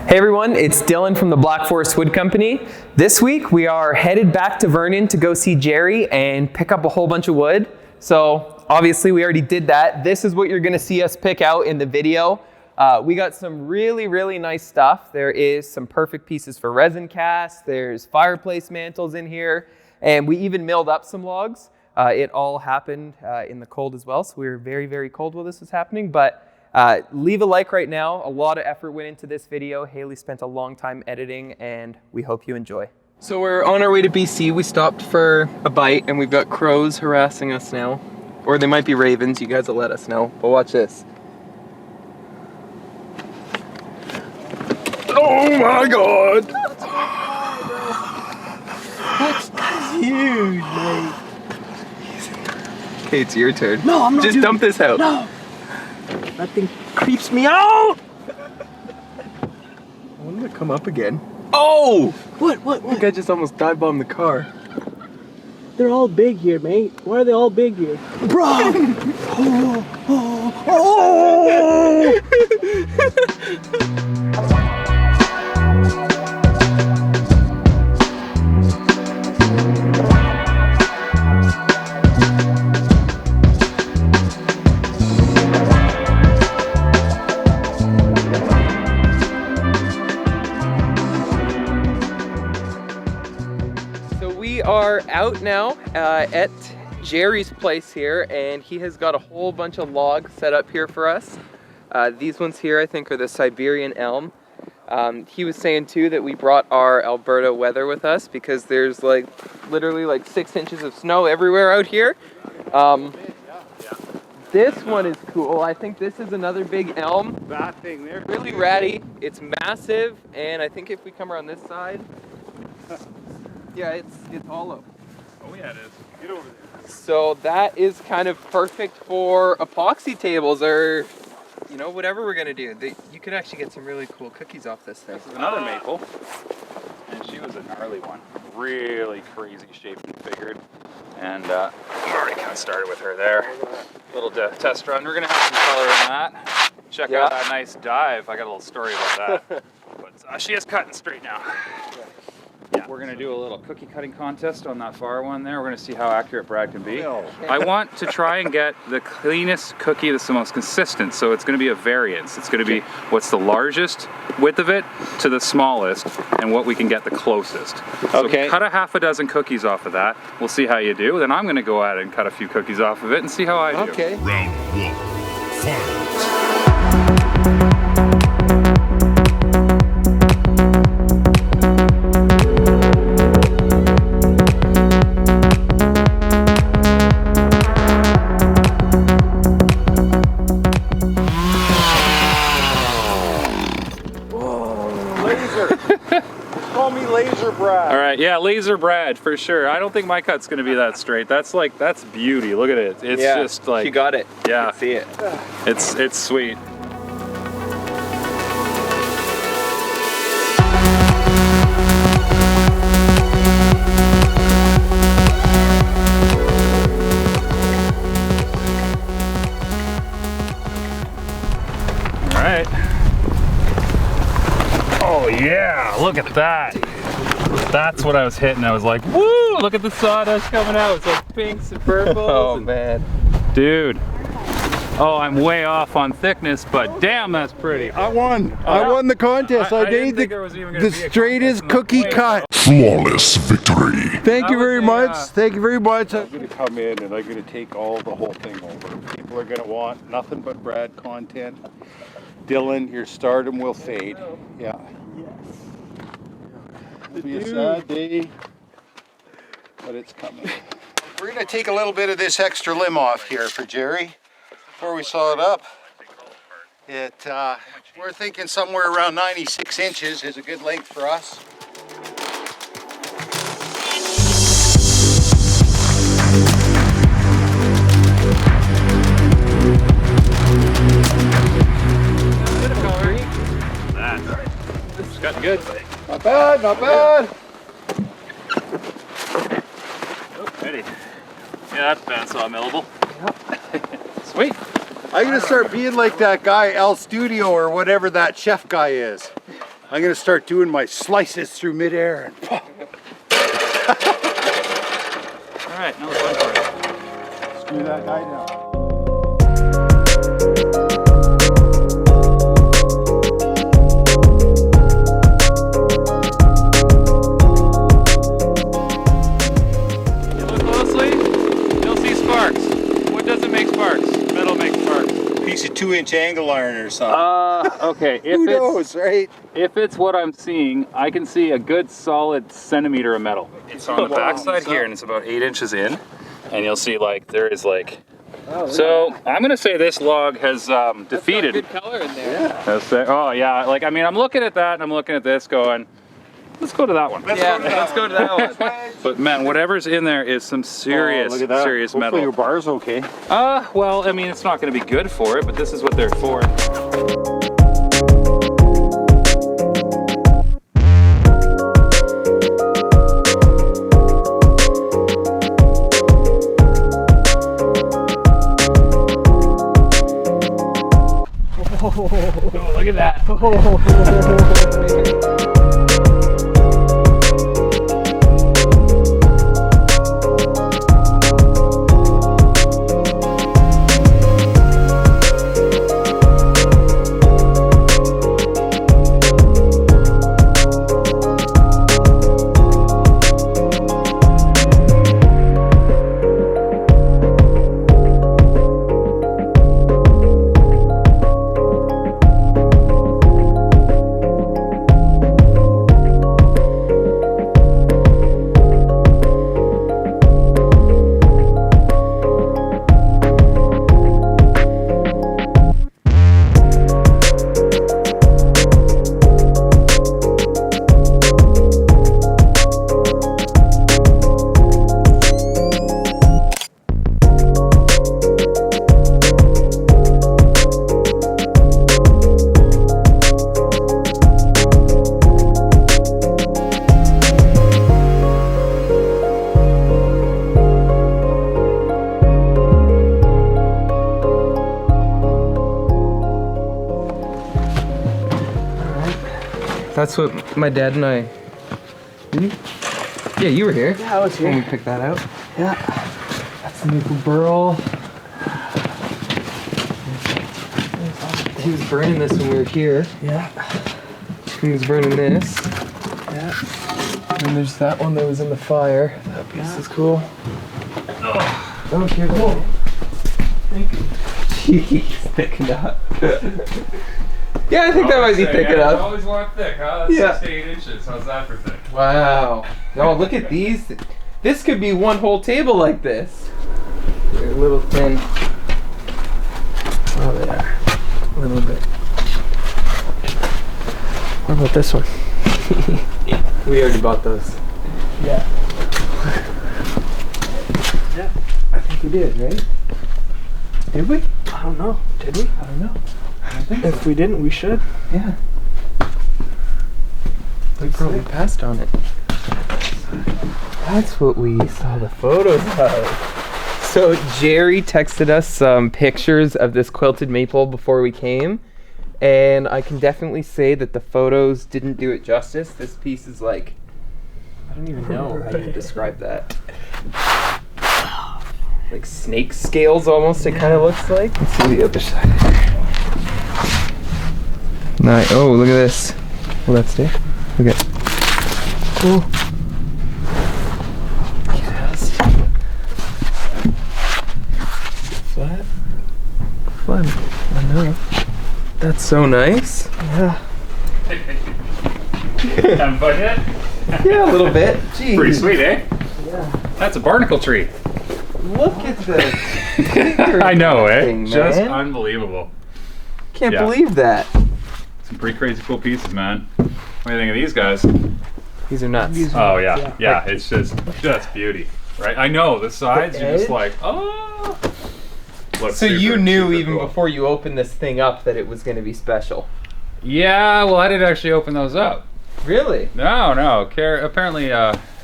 Hey everyone, it's Dylan from the Black Forest Wood Company. This week we are headed back to Vernon to go see Gerry and pick up a whole bunch of wood. So obviously we already did that. This is what you're gonna see us pick out in the video. We got some really nice stuff. There is some perfect pieces for resin casts. There's fireplace mantles in here. And we even milled up some logs. It all happened in the cold as well. So we were very cold while this was happening. But leave a like right now. A lot of effort went into this video. Haley spent a long time editing and we hope you enjoy. So we're on our way to BC. We stopped for a bite and we've got crows harassing us now. Or they might be ravens, you guys will let us know. But watch this. Oh my God! That's huge, mate. Okay, it's your turn. No, I'm not. Just dump this out. No! That thing creeps me out! I want him to come up again. Oh! What? I think I just almost dive bombed the car. They're all big here, mate. Why are they all big here? Bro! Oh! We are out now at Gerry's place here, and he has got a whole bunch of logs set up here for us. These ones here I think are the Siberian elm. He was saying too that we brought our Alberta weather with us because there's like literally like 6 inches of snow everywhere out here. This one is cool. I think this is another big elm. That thing there. Really ratty. It's massive, and I think if we come around this side, yeah, it's hollow. Oh yeah, it is. Get over there. So that is kind of perfect for epoxy tables or, you know, whatever we're gonna do. You could actually get some really cool cookies off this thing. This is another maple, and she was a gnarly one. Really crazy shaped and figured. And I'm already kind of started with her there. Little test run. We're gonna have some color in that. Check out that nice dive. I got a little story about that. But she is cutting straight now. Yeah, we're gonna do a little cookie cutting contest on that far one there. We're gonna see how accurate Brad can be. I want to try and get the cleanest cookie that's the most consistent, so it's gonna be a variance. It's gonna be what's the largest width of it to the smallest, and what we can get the closest. So cut a half a dozen cookies off of that. We'll see how you do. Then I'm gonna go out and cut a few cookies off of it and see how I do. Okay. Round one, fight. Call me Laser Brad. All right, yeah, Laser Brad for sure. I don't think my cut's gonna be that straight. That's beauty. Look at it. It's just like you got it. Yeah, I can see it. It's sweet. All right. Oh yeah, look at that. That's what I was hitting. I was like, woo, look at the sawdust coming out. It's like pinks and purples. Oh man. Dude. Oh, I'm way off on thickness, but damn, that's pretty. I won. I won the contest. I made the straightest cookie cut. Flawless victory. Thank you very much. Thank you very much. I'm going to come in and I'm going to take the whole thing over. People are going to want nothing but Brad content. Dylan, your stardom will fade. Yeah. It'll be a sad day, but it's coming. We're going to take a little bit of this extra limb off here for Gerry before we saw it up. We're thinking somewhere around 96 inches is a good length for us. It's gotten good. Not bad, not bad. Oh, ready. Yeah, that's bandsaw millable. Yep. Sweet. I'm gonna start being like that guy, El Studio, or whatever that chef guy is. I'm gonna start doing my slices through midair and All right, now let's go for it. screw that guy down. You look closely, you'll see sparks. What doesn't make sparks? Metal makes sparks. Piece of 2-inch angle iron or something. Okay. Who knows, right? If it's what I'm seeing, I can see a good solid centimeter of metal. It's on the backside here, and it's about 8 inches in, and you'll see like there is like. So I'm gonna say this log has defeated. Good color in there. Oh yeah, like I mean, I'm looking at that, and I'm looking at this, going, let's go to that one. Yeah, let's go to that one. But man, whatever's in there is some serious, serious Hopefully metal. your bar's okay. Well, I mean, it's not going to be good for it, but this is what they're for. Oh, look at that. That's what my dad and I. Yeah, you were here. Yeah, I was When we here. picked that out. Yeah. That's the maple burl. He was burning this when we were here. Yeah. He was burning this. Yeah. And there's that one that was in the fire. That piece is cool. Oh, here cool. Thank you. Jeez, thicken up. Yeah, I think that might be thick enough. Always want thick, huh? That's Yeah. 6 to 8 inches. How's that for thick? Wow. Oh, look at these. This could be one whole table like this. They're a little thin. Oh, they are. A little bit. What about this one? We already bought those. Yeah. I think we did, right? Did we? I don't know. Did we? I don't know. I don't think If we didn't, we should. Yeah. We probably passed on it. That's what we saw the photos of. So Gerry texted us some pictures of this quilted maple before we came, and I can definitely say that the photos didn't do it justice. This piece is like, I don't even know how to describe that. Like snake scales almost, it kind of looks like. Let's see the other side. Nice. Oh, look at this. Will that stay? Okay. Cool. Flat. Flat. I know. That's so nice. Yeah. Having fun yet? Yeah, a little bit. Jeez. Pretty sweet, eh? Yeah. That's a barnacle tree. Look at this. I know, eh? Thing, Just man. unbelievable. Can't Yeah. believe that. Some pretty crazy cool pieces, man. What do you think of these guys? These are nuts. Oh yeah, yeah. It's just beauty, right? I know the sides. The You're just edge? like, oh. Looks So you super, knew super even cool. before you opened this thing up that it was going to be special. Yeah, well, I didn't actually open those up. Really? No. Apparently,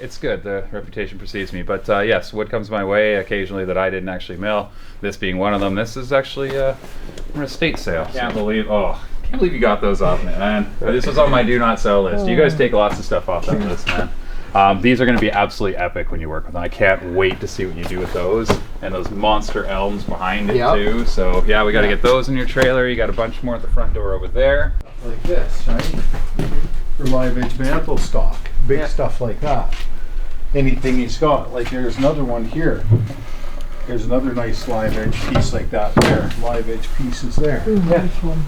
it's good. The reputation precedes me. But yes, wood comes my way occasionally that I didn't actually mill. This being one of them. This is actually from an estate sale. Can't believe can't believe you got those off me, man. This was on my do not sell list. You guys take lots of stuff off that list, man. These are going to be absolutely epic when you work with them. I can't wait to see what you do with those. And those monster elms behind it too. So yeah, we got to get those in your trailer. You got a bunch more at the front door over there. Like this, right? For live edge mantle stock. Big stuff like that. Anything he's got. Like there's another one here. There's another nice live edge piece like that there. Live edge pieces there. Nice one.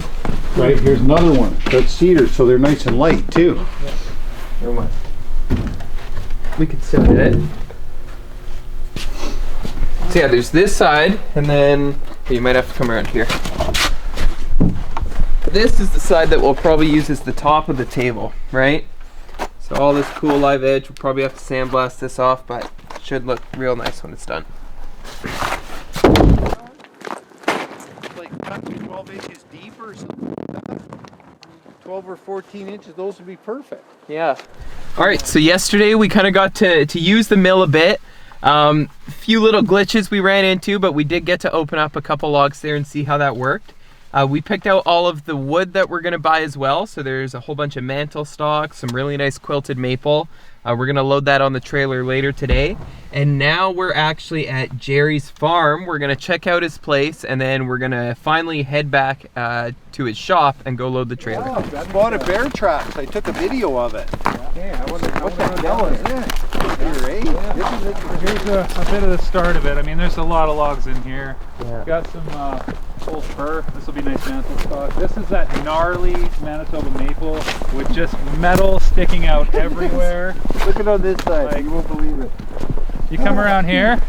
Right, here's another one. That's cedar, so they're nice and light too. Never mind. We could set it. So yeah, there's this side, and then you might have to come around here. This is the side that we'll probably use as the top of the table, right? So all this cool live edge, we'll probably have to sandblast this off, but it should look real nice when it's done. Like 12 inches deep or something like that. 12 or 14 inches, those would be perfect. Yeah. All right, so yesterday we kind of got to use the mill a bit. A few little glitches we ran into, but we did get to open up a couple logs there and see how that worked. We picked out all of the wood that we're gonna buy as well. So there's a whole bunch of mantle stock, some really nice quilted maple. We're gonna load that on the trailer later today. And now we're actually at Gerry's farm. We're gonna check out his place, and then we're gonna finally head back to his shop and go load the trailer. Oh, I bought a bear tracks. I took a video of it. Yeah, I wonder what the hell is it? Here's a bit of the start of it. I mean, there's a lot of logs in here. Got some old fir. This will be nice mantle stock. This is that gnarly Manitoba maple with just metal sticking out everywhere. Look at on this side. Like, you won't believe it. You come around here.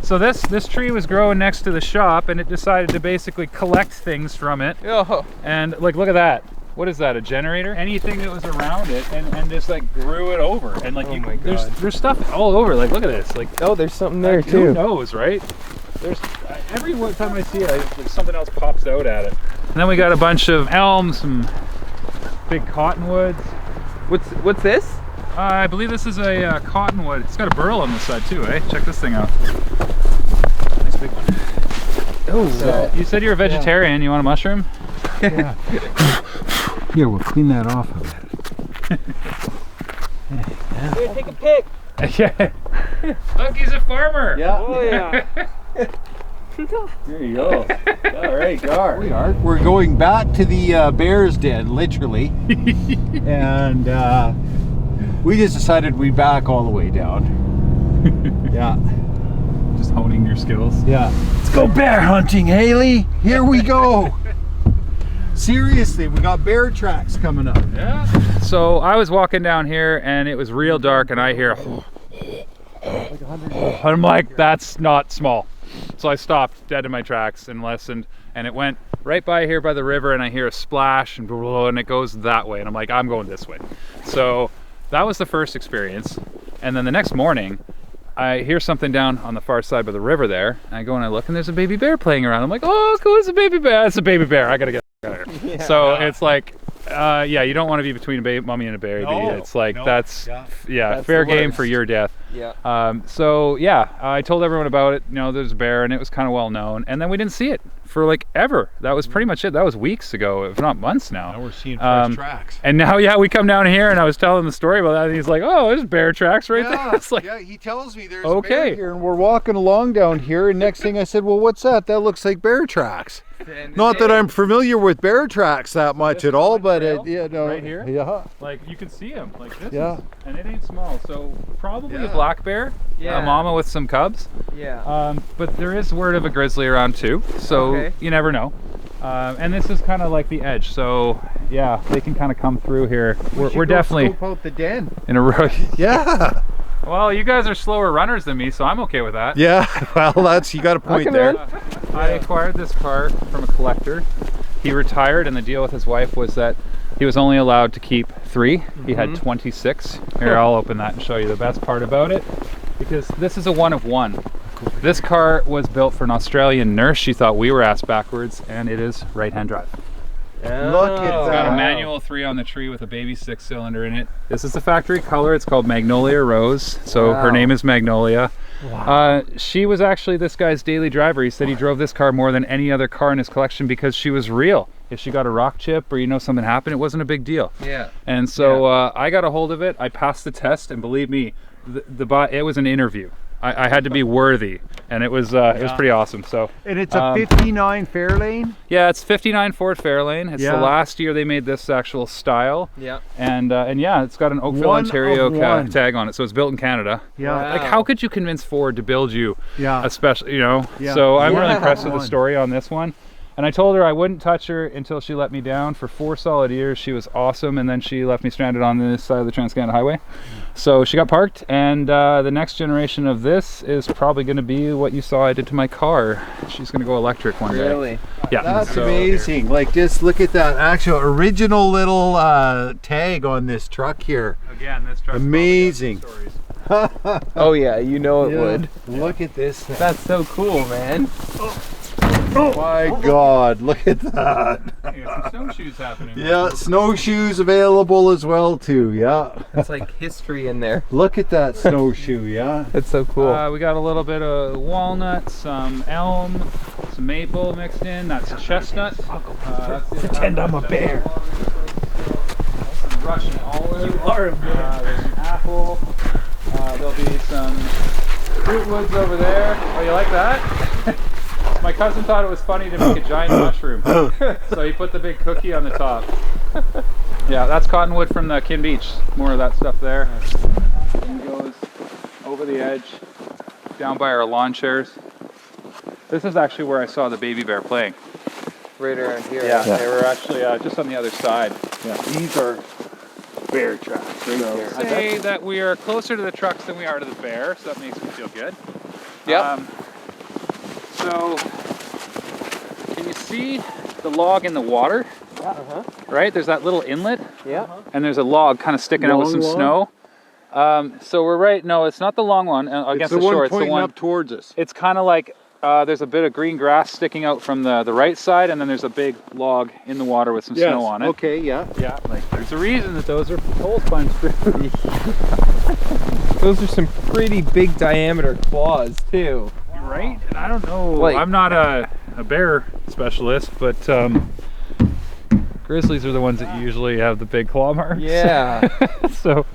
So this tree was growing next to the shop, and it decided to basically collect things from it. Oh. And like, look at that. What is that, a generator? Anything that was around it, and just like grew it over. And like, there's stuff all over. Like, look at this. Like, Oh, there's something there who too. knows, right? There's every time I see it, like, something else pops out at it. And then we got a bunch of elms, some big cottonwoods. What's this? I believe this is a cottonwood. It's got a burl on this side too, eh? Check this thing out. Nice big one. Oh, So, you said you're a vegetarian. You want a mushroom? Yeah. Here, we'll clean that off a bit. Here, take a pic. Yeah. Look, he's a farmer. Yeah. Oh yeah. There you go. All right, Gar. We're going back to the bear's den, literally. And we just decided we'd back all the way down. Yeah. Just honing your skills. Yeah. Let's go bear hunting, Haley. Here we go. Seriously, we got bear tracks coming up. Yeah. So I was walking down here and it was real dark, and I hear I'm like, that's not small. So I stopped dead in my tracks and listened, and it went right by here by the river, and I hear a splash and and it goes that way, and I'm like, I'm going this way. So that was the first experience. And then the next morning I hear something down on the far side by the river there, and I go and I look, and there's a baby bear playing around. I'm like, oh cool, it's a baby bear. It's a baby bear. I gotta get out of here. So it's like, yeah, you don't want to be between a mommy and a baby. It's like, that's fair game for your death. Yeah. So yeah, I told everyone about it. You know, there's a bear, and it was kind of well known. And then we didn't see it for like ever. That was pretty much it. That was weeks ago, if not months now. Now we're seeing fresh tracks. And now, yeah, we come down here, and I was telling the story about that, and he's like, oh, there's bear tracks right there. It's like, yeah, he tells me there's a bear here, and we're walking along down here, and next thing I said, well, what's that? That looks like bear tracks. Not that I'm familiar with bear tracks that much at all, but you know, right here, yeah, like you can see them like this. Yeah. And it ain't small, so probably a black bear, Yeah. a mama with some cubs. Yeah. But there is word of a grizzly around too, so you never know. And this is kind of like the edge, so yeah, they can kind of come through here. We're definitely scope out the den. in a row. Yeah. Well, you guys are slower runners than me, so I'm okay with that. Yeah. Well, that's, you got a point there. I acquired this car from a collector. He retired, and the deal with his wife was that he was only allowed to keep 3. He had 26. Here, I'll open that and show you the best part about it, because this is a one of one. This car was built for an Australian nurse. She thought we were ass backwards, and it is right-hand drive. Look at It's got a that. manual 3 on the tree with a baby 6-cylinder in it. This is the factory color. It's called Magnolia Rose. So her name is Magnolia. She was actually this guy's daily driver. He said he drove this car more than any other car in his collection because she was real. If she got a rock chip or something happened, it wasn't a big deal. Yeah. And so I got a hold of it. I passed the test, and believe me, it was an interview. I had to be worthy, and it was pretty awesome. So And it's a 59 Fairlane? yeah, it's 59 Ford Fairlane. It's the last year they made this actual style. Yeah. And yeah, it's got an Oakville, One Ontario of one. tag on it, so it's built in Canada. Yeah. Like, how could you convince Ford to build you a special, Yeah. So I'm really Yeah. impressed with the One. story on this one. And I told her I wouldn't touch her until she let me down. For 4 solid years, she was awesome, and then she left me stranded on this side of the Trans-Canada Highway. So she got parked, and the next generation of this is probably going to be what you saw I did to my car. She's going to go electric one day. Really? Yeah. That's so- amazing. Like, just look at that actual original little tag on this truck here. Again, this truck's Amazing. probably got some stories. Oh yeah, you know it would. Look at this thing. That's so cool, man. My God, look at that. You got some snowshoes happening. Yeah, snowshoes available as well too. Yeah. It's like history in there. Look at that snowshoe. Yeah. That's so cool. We got a little bit of walnut, some elm, some maple mixed in. That's chestnut. Pretend I'm a bear. Some Russian olive. You are a bear. There's some apple. There'll be some fruit woods over there. Oh, you like that? My cousin thought it was funny to make a giant mushroom, so he put the big cookie on the top. Yeah, that's cottonwood from the Kin Beach. More of that stuff there. And goes over the edge, down by our lawn chairs. This is actually where I saw the baby bear playing. Right around here. Yeah, they were actually just on the other side. Yeah. These are bear tracks right there. I'd say that we are closer to the trucks than we are to the bear, so that makes me feel good. Yep. So, can you see the log in the water? Yeah. Right? There's that little inlet, Yeah. and there's a log kind of sticking out with some Long log? snow. So we're right. No, it's not the long one against It's the the shore. one It's the pointing one. up towards us. It's kind of like there's a bit of green grass sticking out from the right side, and then there's a big log in the water with some snow on it. Okay. Yeah. Yeah, like there's a reason that those are hole sponge through. Those are some pretty big diameter claws too. Right? And I don't know. Like- I'm not a bear specialist, but grizzlies are the ones that usually have the big claw marks. Yeah. So,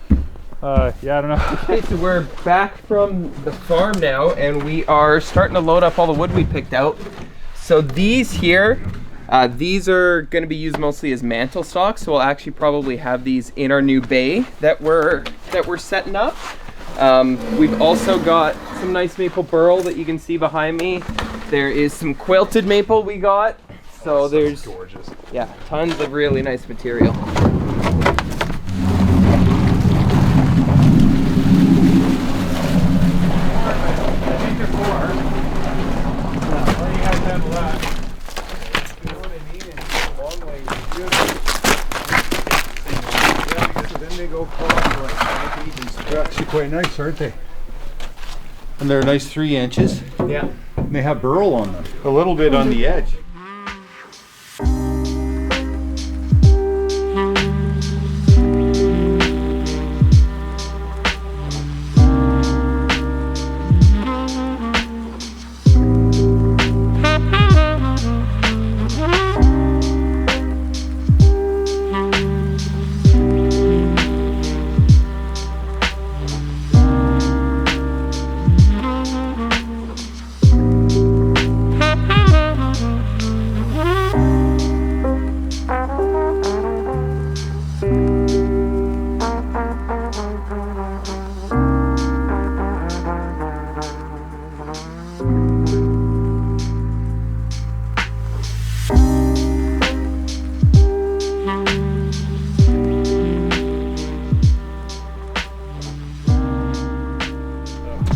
yeah, I don't know. Okay, so we're back from the farm now, and we are starting to load up all the wood we picked out. So these here, these are going to be used mostly as mantle stocks. So we'll actually probably have these in our new bay that we're setting up. We've also got some nice maple burl that you can see behind me. There is some quilted maple we got. So there's Gorgeous. yeah, tons of really nice material. I think they're 4. What do you guys have left? You know what I mean? It's a long way. Yeah, so then they go across like 5 feet. They're actually quite nice, aren't they? And they're a nice 3 inches. Yeah. And they have burl on them. A little bit on the edge.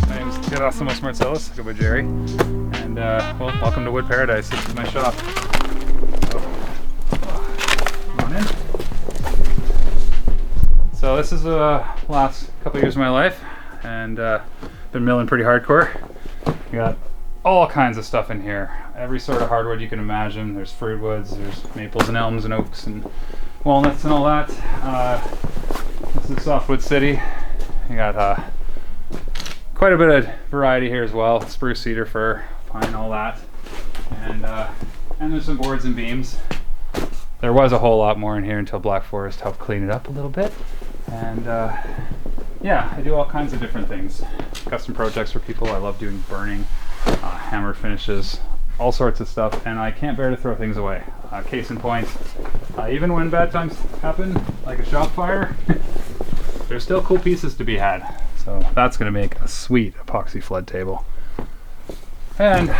My name is Harassing Marcellus. I go by Gerry. And, well, welcome to Wood Paradise. This is my shop. Come on in. So this is the last couple of years of my life, and been milling pretty hardcore. We got all kinds of stuff in here. Every sort of hardwood you can imagine. There's fruit woods, there's maples and elms and oaks and walnuts and all that. This is Softwood City. You got quite a bit of variety here as well. Spruce, cedar, fir, pine, all that. And there's some boards and beams. There was a whole lot more in here until Black Forest helped clean it up a little bit. And yeah, I do all kinds of different things. Custom projects for people. I love doing burning, hammer finishes, all sorts of stuff, and I can't bear to throw things away. Case in point, even when bad times happen, like a shop fire, there's still cool pieces to be had. So that's going to make a sweet epoxy flood table. And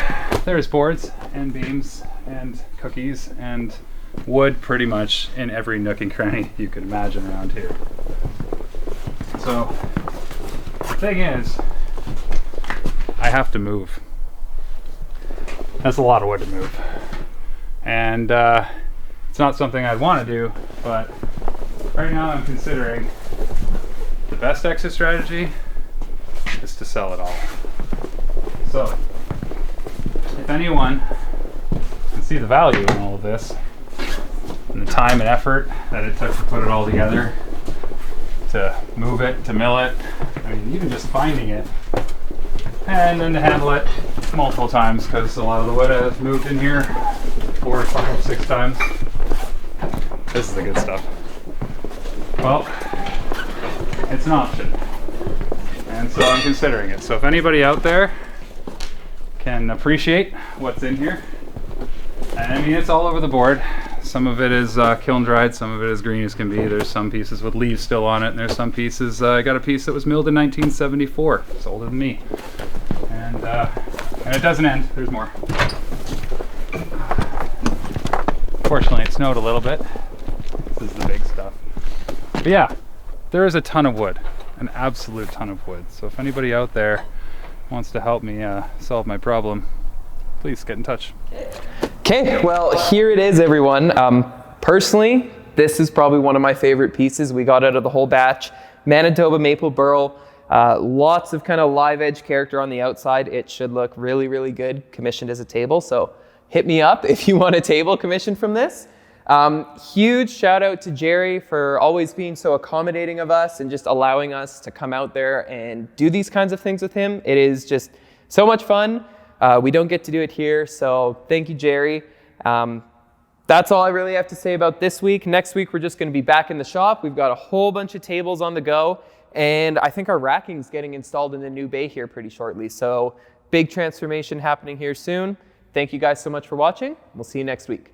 there's boards and beams and cookies and wood pretty much in every nook and cranny you can imagine around here. So the thing is, I have to move. That's a lot of wood to move. And it's not something I'd want to do, but right now I'm considering the best exit strategy is to sell it all. So if anyone can see the value in all of this and the time and effort that it took to put it all together, to move it, to mill it, I mean even just finding it, and then to handle it multiple times, because a lot of the wood I've moved in here 4, 5, 6 times. This is the good stuff. Well, it's an option, and so I'm considering it. So if anybody out there can appreciate what's in here, and I mean it's all over the board. Some of it is kiln dried, some of it is green as can be. There's some pieces with leaves still on it, and there's some pieces, I got a piece that was milled in 1974. It's older than me. And it doesn't end, there's more. Fortunately it snowed a little bit. This is the big stuff. But yeah, there is a ton of wood, an absolute ton of wood. So if anybody out there wants to help me solve my problem, please get in touch. Okay, well, here it is, everyone. Personally, this is probably one of my favorite pieces we got out of the whole batch. Manitoba maple burl, lots of kind of live edge character on the outside. It should look really, really good commissioned as a table. So hit me up if you want a table commissioned from this. Huge shout out to Gerry for always being so accommodating of us and just allowing us to come out there and do these kinds of things with him. It is just so much fun. We don't get to do it here, so thank you, Gerry. That's all I really have to say about this week. Next week, we're just going to be back in the shop. We've got a whole bunch of tables on the go, and I think our racking's getting installed in the new bay here pretty shortly. So big transformation happening here soon. Thank you guys so much for watching. We'll see you next week.